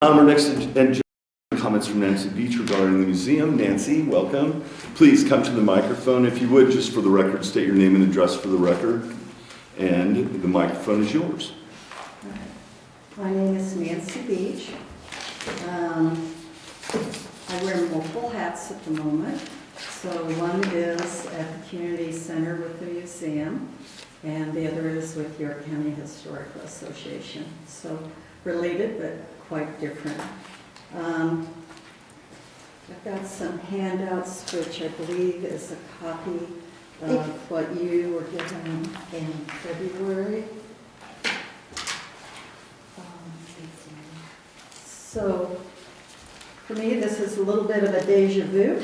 Our next agenda comments from Nancy Beach regarding the museum. Nancy, welcome. Please come to the microphone if you would, just for the record, state your name and address for the record. And the microphone is yours. My name is Nancy Beach. I wear multiple hats at the moment. So one is at the Community Center with the museum, and the other is with York County Historical Association. So related, but quite different. I've got some handouts, which I believe is a copy of what you were given in February. So for me, this is a little bit of a deja vu.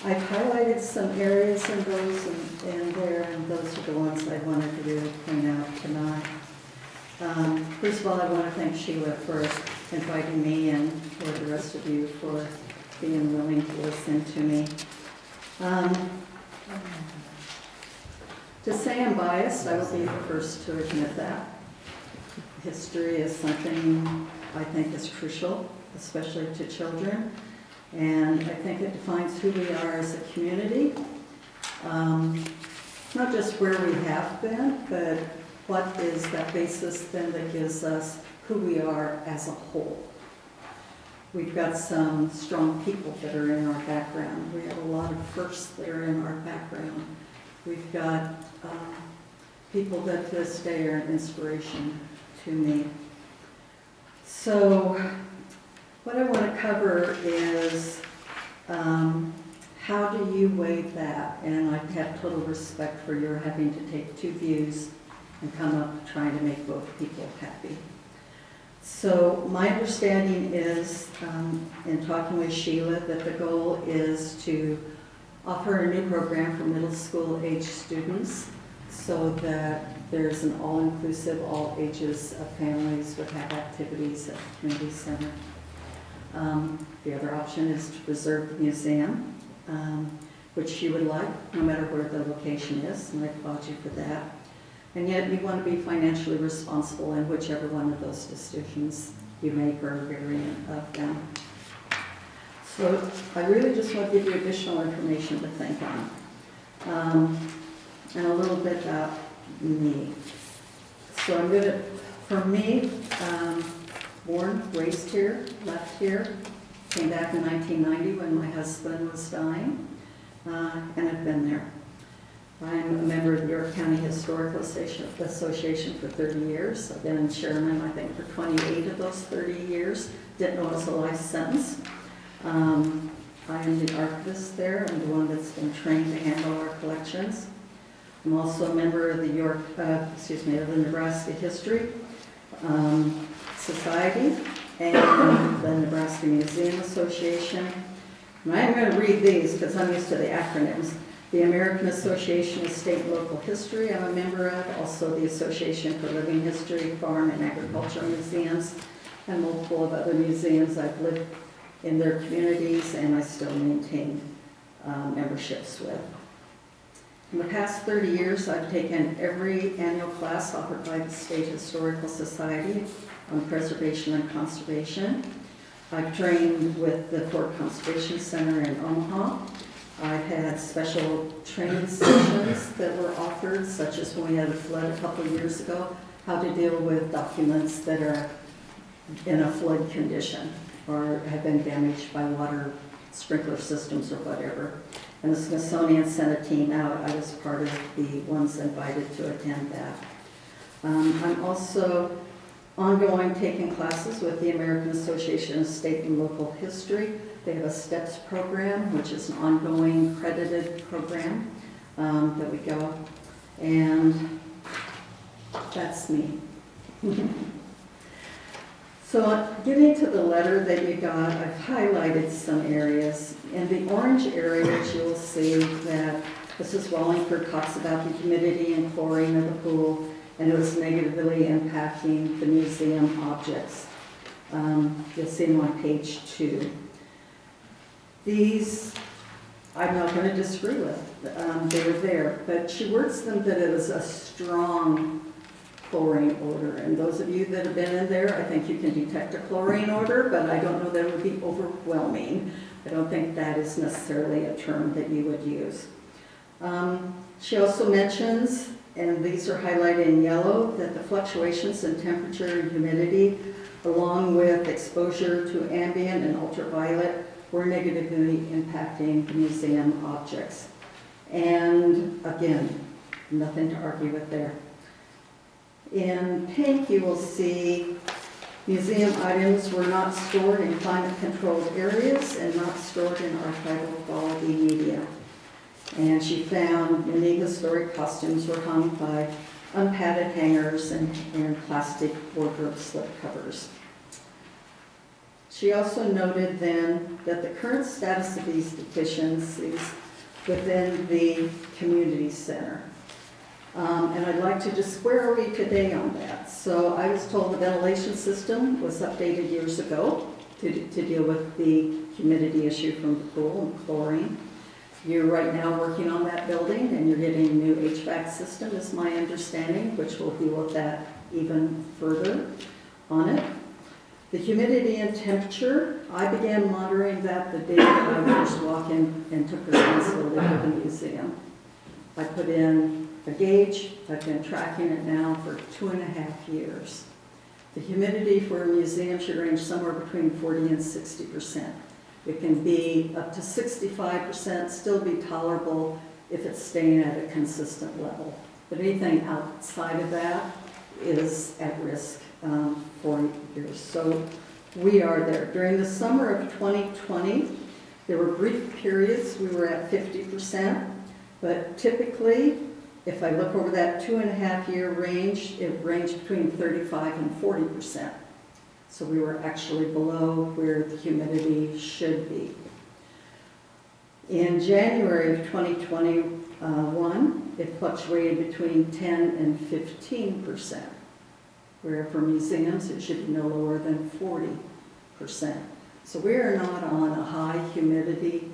I've highlighted some areas in those and there, and those are the ones I wanted to really point out tonight. First of all, I want to thank Sheila for inviting me and for the rest of you for being willing to listen to me. To say I'm biased, I will be the first to admit that. History is something I think is crucial, especially to children. And I think it defines who we are as a community. Not just where we have been, but what is that basis then that gives us who we are as a whole. We've got some strong people that are in our background. We have a lot of firsts that are in our background. We've got people that to this day are an inspiration to me. So what I want to cover is how do you weigh that? And I have total respect for your having to take two views and come up trying to make both people happy. So my understanding is, in talking with Sheila, that the goal is to offer a new program for middle school age students so that there's an all-inclusive, all ages of families would have activities at the community center. The other option is to preserve the museum, which she would like, no matter where the location is, and I applaud you for that. And yet you want to be financially responsible in whichever one of those decisions you make or a variant of them. So I really just want to give you additional information to think on, and a little bit about me. So I'm going to, for me, born, raised here, left here, came back in 1990 when my husband was dying, and I've been there. I'm a member of the York County Historical Association for 30 years. I've been chairman, I think, for 28 of those 30 years. Didn't know it was a life sentence. I am the archivist there. I'm the one that's been trained to handle our collections. I'm also a member of the of the Nebraska History Society and the Nebraska Museum Association. And I'm going to read these because I'm used to the acronyms. The American Association of State and Local History I'm a member of, also the Association for Living History, Farm and Agricultural Museums, and multiple of other museums. I've lived in their communities and I still maintain memberships with. In the past 30 years, I've taken every annual class offered by the State Historical Society on preservation and conservation. I've trained with the Fort Conservation Center in Omaha. I've had special training sessions that were offered, such as when we had a flood a couple of years ago, how to deal with documents that are in a flood condition or have been damaged by water sprinkler systems or whatever. And the Smithsonian sent a team out. I was part of the ones invited to attend that. I'm also ongoing taking classes with the American Association of State and Local History. They have a STEPS program, which is an ongoing credited program that we go. And that's me. So getting to the letter that you got, I've highlighted some areas. In the orange areas, you'll see that Mrs. Wallingford talks about the humidity and chlorine of the pool, and it was negatively impacting the museum objects. You'll see them on page 2. These I'm not going to disagree with. They were there, but she words them that it was a strong chlorine odor. And those of you that have been in there, I think you can detect a chlorine odor, but I don't know that it would be overwhelming. I don't think that is necessarily a term that you would use. She also mentions, and these are highlighted in yellow, that the fluctuations in temperature and humidity, along with exposure to ambient and ultraviolet, were negatively impacting the museum objects. And again, nothing to argue with there. In pink, you will see museum items were not stored in climate-controlled areas and not stored in archival quality media. And she found many historic costumes were hung by unpadded hangers and plastic wardrobe slip covers. She also noted then that the current status of these deficiencies within the community center. And I'd like to just square away today on that. So I was told the ventilation system was updated years ago to deal with the humidity issue from the pool and chlorine. You're right now working on that building and you're getting a new HVAC system, is my understanding, which will deal with that even further on it. The humidity and temperature, I began monitoring that the day that I first walked in and took responsibility for the museum. I put in a gauge. I've been tracking it now for 2.5 years. The humidity for a museum should range somewhere between 40 and 60%. It can be up to 65%, still be tolerable if it's staying at a consistent level. But anything outside of that is at risk for years. So we are there. During the summer of 2020, there were brief periods we were at 50%, but typically, if I look over that 2.5-year range, it ranged between 35 and 40%. So we were actually below where the humidity should be. In January of 2021, it fluctuated between 10 and 15%, where for museums it should be no lower than 40%. So we are not on a high humidity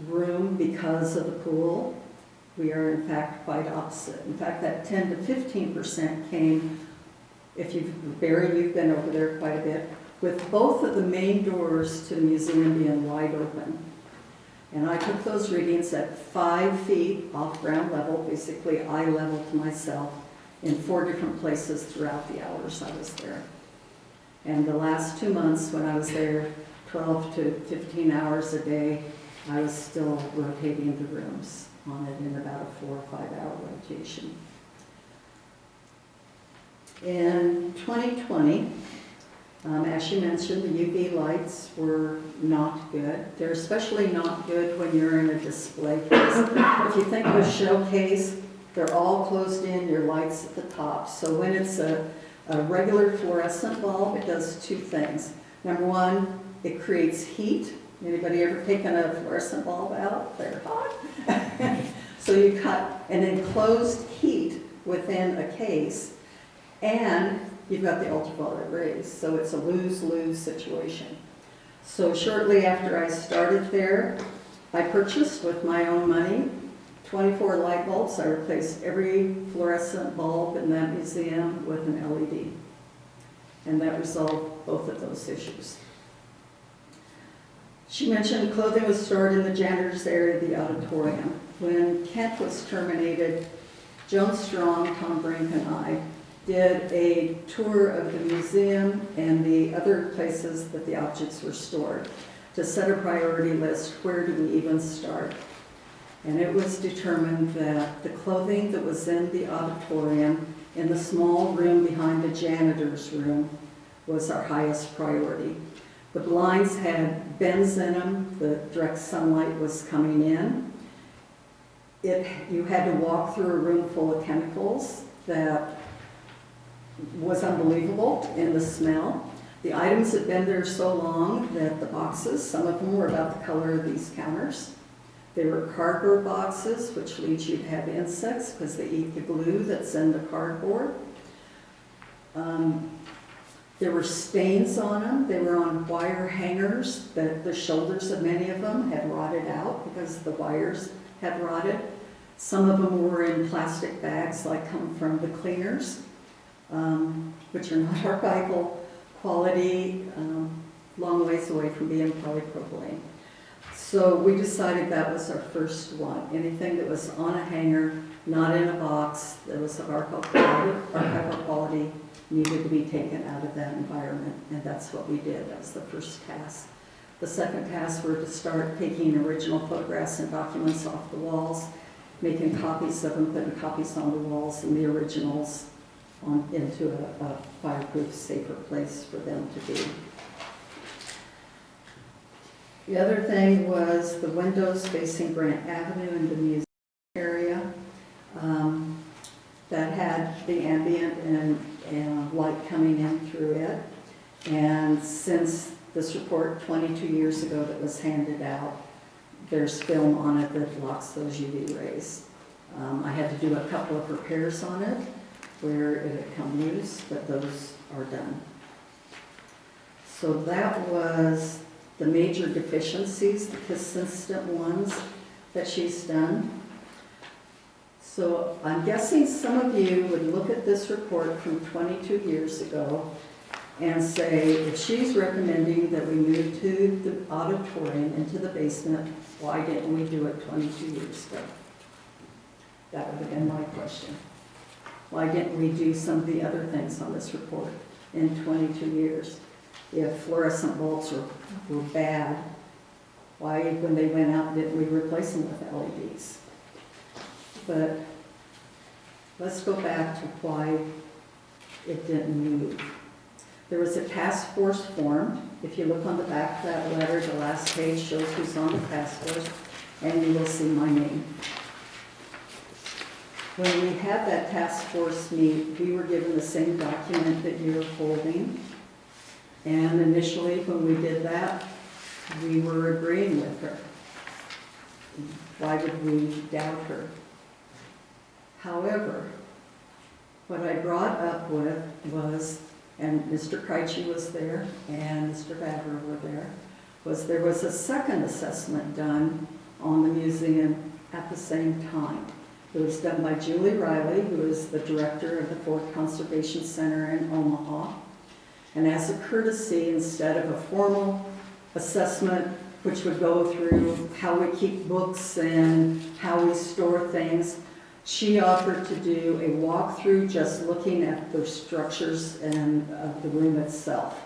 room because of the pool. We are in fact quite opposite. In fact, that 10 to 15% came, if you've, Barry, you've been over there quite a bit, with both of the main doors to the museum being wide open. And I took those readings at 5 feet off ground level, basically eye level to myself, in 4 different places throughout the hours I was there. And the last 2 months when I was there, 12 to 15 hours a day, I was still rotating the rooms on it in about a 4 or 5 hour rotation. In 2020, as she mentioned, the UV lights were not good. They're especially not good when you're in a display case. If you think of a showcase, they're all closed in, your lights at the top. So when it's a regular fluorescent bulb, it does 2 things. Number one, it creates heat. Anybody ever taken a fluorescent bulb out? They're hot. So you cut an enclosed heat within a case, and you've got the ultraviolet rays. So it's a lose-lose situation. So shortly after I started there, I purchased with my own money 24 light bulbs. I replaced every fluorescent bulb in that museum with an LED. And that resolved both of those issues. She mentioned clothing was stored in the janitor's area of the auditorium. When Kent was terminated, Joan Strong, Tom Brink, and I did a tour of the museum and the other places that the objects were stored to set a priority list. Where do we even start? And it was determined that the clothing that was in the auditorium in the small room behind the janitor's room was our highest priority. The blinds had bends in them, the direct sunlight was coming in. You had to walk through a room full of chemicals that was unbelievable in the smell. The items had been there so long that the boxes, some of them were about the color of these counters. They were cardboard boxes, which leads you to have insects because they eat the glue that's in the cardboard. There were stains on them. They were on wire hangers. The shoulders of many of them had rotted out because the wires had rotted. Some of them were in plastic bags like come from the cleaners, which are not archival quality, long ways away from being polypropylene. So we decided that was our first one. Anything that was on a hanger, not in a box, that was of archival quality, needed to be taken out of that environment, and that's what we did. That was the first task. The second task were to start taking original photographs and documents off the walls, making copies of them, putting copies on the walls and the originals into a fireproof, safer place for them to be. The other thing was the windows facing Grant Avenue in the museum area that had the ambient and light coming in through it. And since this report 22 years ago that was handed out, there's film on it that blocks those UV rays. I had to do a couple of repairs on it where it had come loose, but those are done. So that was the major deficiencies, the consistent ones that she's done. So I'm guessing some of you would look at this report from 22 years ago and say, if she's recommending that we move to the auditorium into the basement, why didn't we do it 22 years ago? That would have been my question. Why didn't we do some of the other things on this report in 22 years? If fluorescent bulbs were bad, why, when they went out, didn't we replace them with LEDs? But let's go back to why it didn't move. There was a task force formed. If you look on the back of that letter, the last page shows who's on the task force, and you will see my name. When we had that task force meet, we were given the same document that you're holding. And initially, when we did that, we were agreeing with her. Why would we doubt her? However, what I brought up with was, and Mr. Krejci was there and Mr. Vavra were there was a second assessment done on the museum at the same time. It was done by Julie Riley, who is the director of the Ford Conservation Center in Omaha. And as a courtesy, instead of a formal assessment, which would go through how we keep books and how we store things, she offered to do a walkthrough just looking at the structures and the room itself.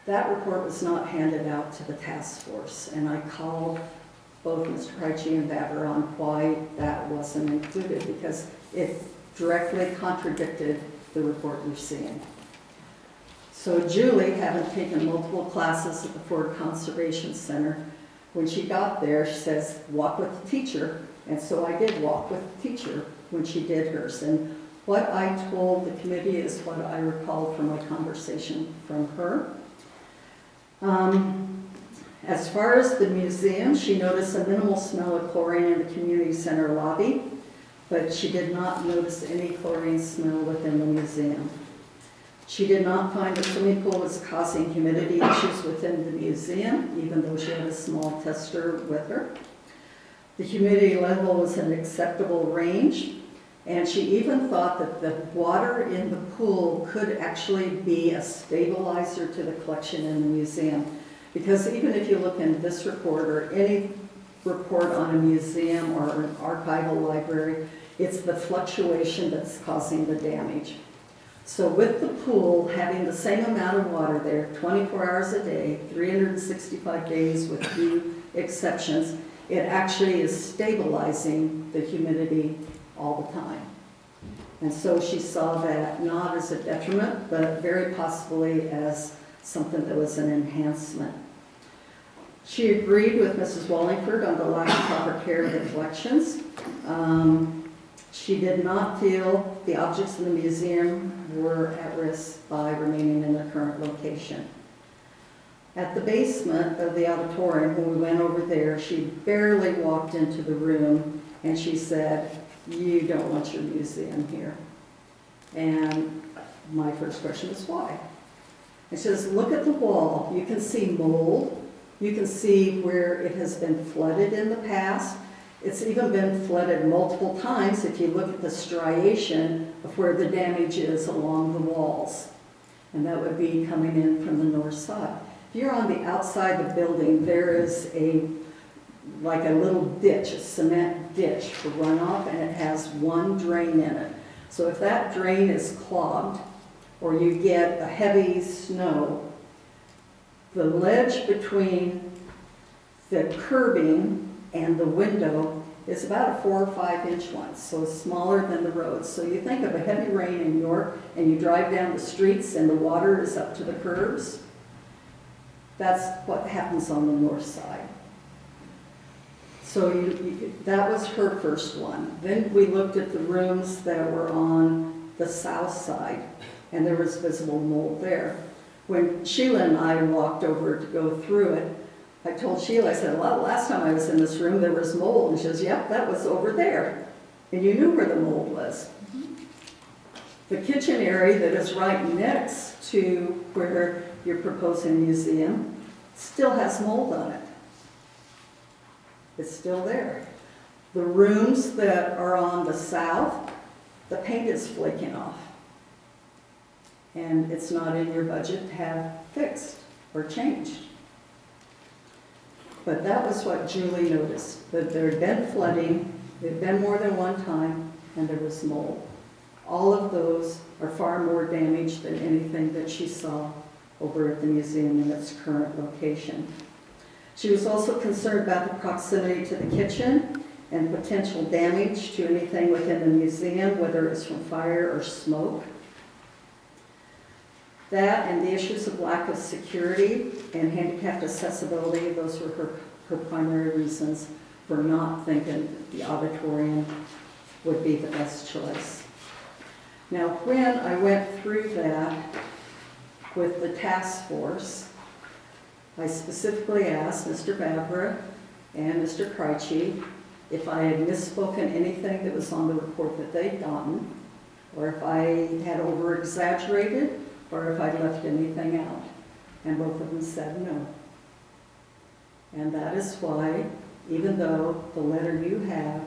That report was not handed out to the task force, and I called both Mr. Krejci and Vavra on why that wasn't included, because it directly contradicted the report you're seeing. So Julie, having taken multiple classes at the Ford Conservation Center, when she got there, she says, walk with the teacher. And so I did walk with the teacher when she did hers. And what I told the committee is what I recalled from my conversation from her. As far as the museum, she noticed a minimal smell of chlorine in the community center lobby, but she did not notice any chlorine smell within the museum. She did not find the swimming pool was causing humidity issues within the museum, even though she had a small tester with her. The humidity level was in an acceptable range, and she even thought that the water in the pool could actually be a stabilizer to the collection in the museum. Because even if you look in this report or any report on a museum or an archival library, it's the fluctuation that's causing the damage. So with the pool having the same amount of water there, 24 hours a day, 365 days with few exceptions, it actually is stabilizing the humidity all the time. And so she saw that not as a detriment, but very possibly as something that was an enhancement. She agreed with Mrs. Wallingford on the lack of proper care of the collections. She did not feel the objects in the museum were at risk by remaining in their current location. At the basement of the auditorium, when we went over there, she barely walked into the room and she said, "You don't want your museum here." And my first question was why? It says, look at the wall. You can see mold. You can see where it has been flooded in the past. It's even been flooded multiple times if you look at the striation of where the damage is along the walls. And that would be coming in from the north side. If you're on the outside of the building, there is like a little ditch, a cement ditch for runoff, and it has one drain in it. So if that drain is clogged, or you get a heavy snow, the ledge between the curbing and the window is about a 4 or 5 inch one, so it's smaller than the road. So you think of a heavy rain in York, and you drive down the streets and the water is up to the curbs. That's what happens on the north side. So that was her first one. Then we looked at the rooms that were on the south side, and there was visible mold there. When Sheila and I walked over to go through it, I told Sheila, I said, well, last time I was in this room, there was mold. And she says, yep, that was over there. And you knew where the mold was. The kitchen area that is right next to where you're proposing a museum still has mold on it. It's still there. The rooms that are on the south, the paint is flaking off. And it's not in your budget to have fixed or changed. But that was what Julie noticed, that there had been flooding, it had been more than one time, and there was mold. All of those are far more damaged than anything that she saw over at the museum in its current location. She was also concerned about the proximity to the kitchen and potential damage to anything within the museum, whether it's from fire or smoke. That and the issues of lack of security and handicapped accessibility, those were her primary reasons for not thinking the auditorium would be the best choice. Now, when I went through that with the task force, I specifically asked Mr. Vavra and Mr. Krejci if I had misspoken anything that was on the report that they'd gotten, or if I had over-exaggerated, or if I'd left anything out. And both of them said no. And that is why, even though the letter you have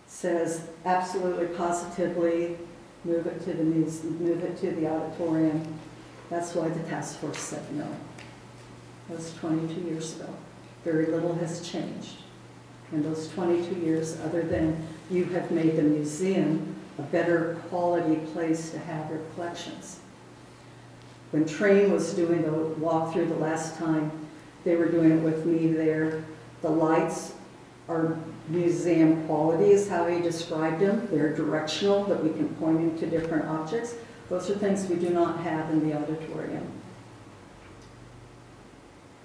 says absolutely positively move it to the auditorium, that's why the task force said no. That was 22 years ago. Very little has changed in those 22 years, other than you have made the museum a better quality place to have your collections. When Train was doing the walkthrough the last time, they were doing it with me there. The lights are museum quality is how he described them. They're directional, that we can point them to different objects. Those are things we do not have in the auditorium.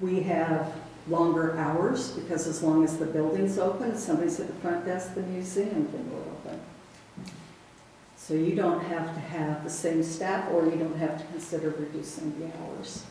We have longer hours because as long as the building's open, somebody's at the front desk, the museum can go open. So you don't have to have the same staff, or you don't have to consider reducing the hours.